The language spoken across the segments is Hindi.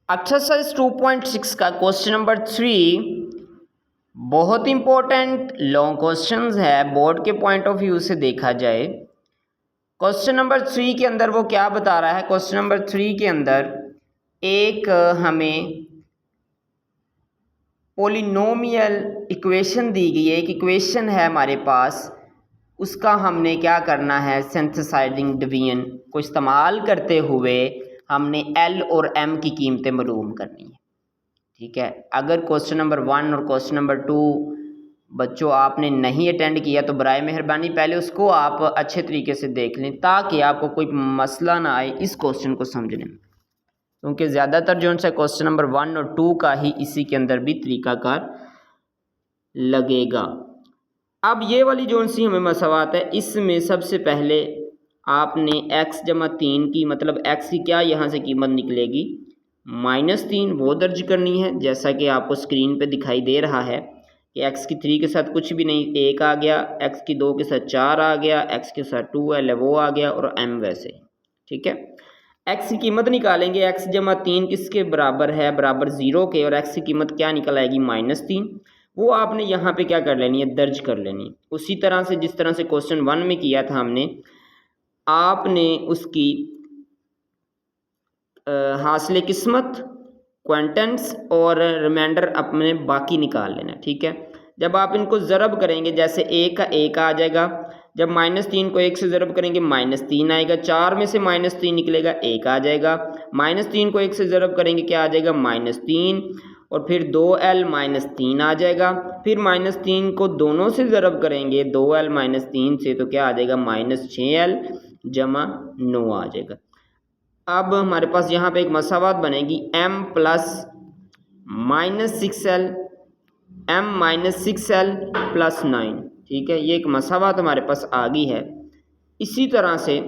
एक्सरसाइज 2.6 का क्वेश्चन नंबर 3 बहुत इंपॉर्टेंट लॉन्ग क्वेश्चंस है बोर्ड के पॉइंट ऑफ व्यू से देखा जाए। क्वेश्चन नंबर 3 के अंदर वो क्या बता रहा है। क्वेश्चन नंबर 3 के अंदर एक हमें पोलिनोमियल इक्वेशन दी गई है, एक इक्वेशन है हमारे पास, उसका हमने क्या करना है, सिंथेसाइजिंग डिवीजन को इस्तेमाल करते हुए हमने एल और एम की कीमतें मालूम करनी है। ठीक है, अगर क्वेश्चन नंबर 1 और क्वेश्चन नंबर 2 बच्चों आपने नहीं अटेंड किया तो बराए मेहरबानी पहले उसको आप अच्छे तरीके से देख लें ताकि आपको कोई मसला ना आए इस क्वेश्चन को समझने में, क्योंकि ज़्यादातर जो है क्वेश्चन नंबर 1 और 2 का ही इसी के अंदर भी तरीकाकार लगेगा। अब ये वाली जो सी हमें मसवात है, इसमें सबसे पहले आपने x जमा 3 की मतलब x की क्या यहाँ से कीमत निकलेगी -3 वो दर्ज करनी है, जैसा कि आपको स्क्रीन पे दिखाई दे रहा है कि x की 3 के साथ कुछ भी नहीं 1 आ गया, x की 2 के साथ 4 आ गया, x के साथ 2l है वो आ गया और m वैसे। ठीक है, x की कीमत निकालेंगे, x जमा 3 किसके बराबर है, बराबर 0 के, और x की कीमत क्या निकल आएगी -3। वो आपने यहाँ पे क्या कर लेनी है, दर्ज कर लेनी है। उसी तरह से जिस तरह से क्वेश्चन 1 में किया था हमने, आपने उसकी हासिल किस्मत, क्वांटेंट्स और रिमाइंडर अपने बाकी निकाल लेना। ठीक है, जब आप इनको ज़रब करेंगे जैसे a का 1 आ जाएगा, जब -3 को 1 से ज़रब करेंगे -3 आएगा, 4 में से -3 निकलेगा 1 आ जाएगा, -3 को 1 से ज़रब करेंगे क्या आ जाएगा -3, और फिर 2l -3 आ जाएगा, फिर -3 को दोनों से ज़रब करेंगे 2l -3 से तो क्या आ जाएगा -6l जमा 9 आ जाएगा। अब हमारे पास यहाँ पे एक मसावात बनेगी m plus -6l m-6l plus 9। ठीक है, ये एक मसावात हमारे पास आ गई है। इसी तरह से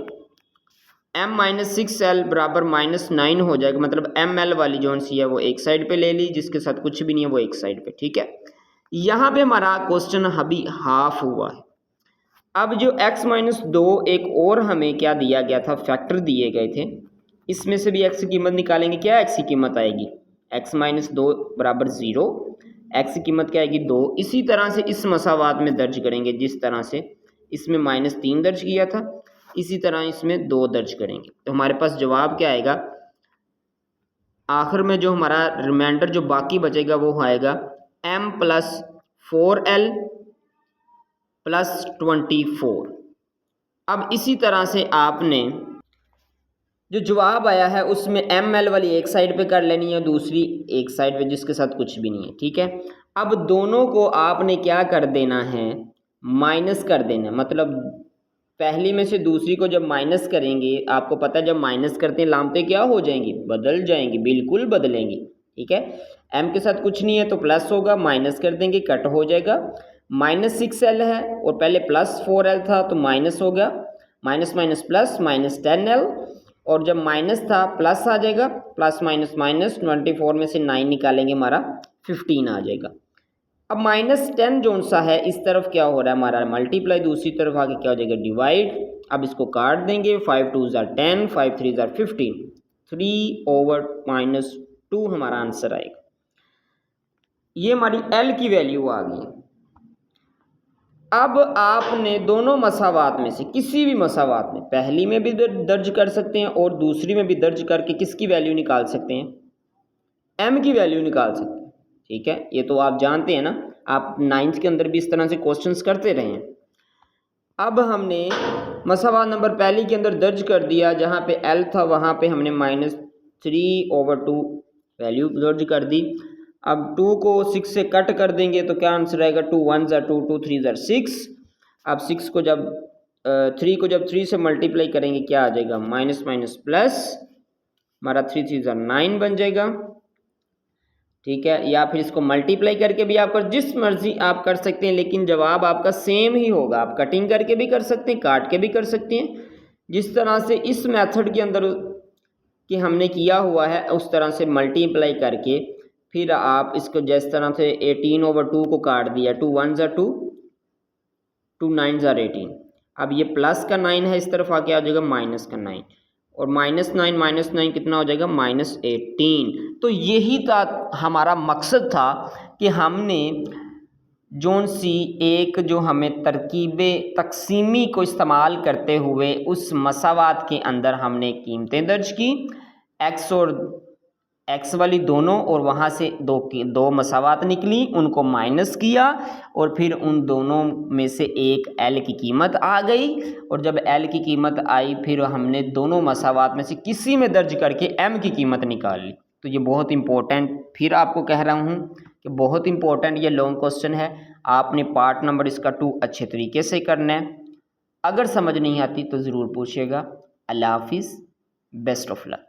m-6l बराबर -9 हो जाएगा, मतलब ml वाली जो सी है वो एक साइड पे ले ली, जिसके साथ कुछ भी नहीं है वो एक साइड पे। ठीक है, यहाँ पे हमारा क्वेश्चन अभी हाफ हुआ है। अब जो x-2 एक और हमें क्या दिया गया था, फैक्टर दिए गए थे, इसमें से भी x की कीमत निकालेंगे। क्या x की कीमत आएगी, x-2 बराबर 0, x की कीमत क्या आएगी 2। इसी तरह से इस मसावात में दर्ज करेंगे, जिस तरह से इसमें -3 दर्ज किया था इसी तरह इसमें 2 दर्ज करेंगे, तो हमारे पास जवाब क्या आएगा, आखिर में जो हमारा रिमाइंडर जो बाकी बचेगा वो आएगा m प्लस 4l प्लस 24। अब इसी तरह से आपने जो जवाब आया है उसमें ml वाली एक साइड पे कर लेनी है, दूसरी एक साइड पे जिसके साथ कुछ भी नहीं है। ठीक है, अब दोनों को आपने क्या कर देना है, माइनस कर देना, मतलब पहली में से दूसरी को जब माइनस करेंगे, आपको पता है जब माइनस करते हैं लामते क्या हो जाएंगी, बदल जाएंगी, बिल्कुल बदलेंगी। ठीक है, m के साथ कुछ नहीं है तो प्लस होगा, माइनस कर देंगे कट हो जाएगा, -6l है और पहले +4l था तो माइनस हो गया, माइनस माइनस प्लस -10l, और जब माइनस था प्लस आ जाएगा, प्लस माइनस माइनस, 24 में से 9 निकालेंगे हमारा 15 आ जाएगा। अब -10 जो सा है इस तरफ क्या हो रहा है हमारा मल्टीप्लाई, दूसरी तरफ आके क्या हो जाएगा डिवाइड। अब इसको काट देंगे, 5 2 ज़ा 10, 5 3 ज़ा 15, 3/-2 हमारा आंसर आएगा। ये हमारी L की वैल्यू आ गई। अब आपने दोनों मसावात में से किसी भी मसावात में, पहली में भी दर्ज कर सकते हैं और दूसरी में भी दर्ज करके किसकी वैल्यू निकाल सकते हैं, m की वैल्यू निकाल सकते हैं। ठीक है, ये तो आप जानते हैं ना, आप 9th के अंदर भी इस तरह से क्वेश्चंस करते रहे हैं। अब हमने मसावात नंबर पहली के अंदर दर्ज कर दिया, जहाँ पे l था वहाँ पे हमने -3/2 वैल्यू दर्ज कर दी। अब 2 को 6 से कट कर देंगे तो क्या आंसर आएगा, 2 1 ज़ा 2, 2 3 ज़ा 6। अब 6 को जब 3 को जब 3 से मल्टीप्लाई करेंगे क्या आ जाएगा, माइनस माइनस प्लस, हमारा 3 3 ज़ा 9 बन जाएगा। ठीक है, या फिर इसको मल्टीप्लाई करके भी आप जिस मर्जी आप कर सकते हैं, लेकिन जवाब आपका सेम ही होगा। आप कटिंग करके भी कर सकते हैं, काट के भी कर सकते हैं, जिस तरह से इस मेथड के अंदर कि हमने किया हुआ है उस तरह से मल्टीप्लाई करके फिर आप इसको जिस तरह से 18/2 को काट दिया, 2 1 ज़ा 2, 2 9 ज़ा 18। अब ये प्लस का 9 है, इस तरफ आके आ जाएगा माइनस का 9, और -9 कितना हो जाएगा, -18। तो यही था हमारा मकसद था कि हमने जोन सी एक जो हमें तरकीब तकसीमी को इस्तेमाल करते हुए उस मसावात के अंदर हमने कीमतें दर्ज की, एक्स और एक्स वाली दोनों, और वहाँ से दो मसावात निकली, उनको माइनस किया और फिर उन दोनों में से एक एल की कीमत आ गई, और जब एल की कीमत आई फिर हमने दोनों मसावात में से किसी में दर्ज करके एम की कीमत निकाल ली। तो ये बहुत इंपॉर्टेंट, फिर आपको कह रहा हूँ कि बहुत इंपॉर्टेंट ये लॉन्ग क्वेश्चन है। आपने पार्ट नंबर इसका 2 अच्छे तरीके से करना है। अगर समझ नहीं आती तो ज़रूर पूछिएगा। अल्लाह हाफिज़, बेस्ट ऑफ लक।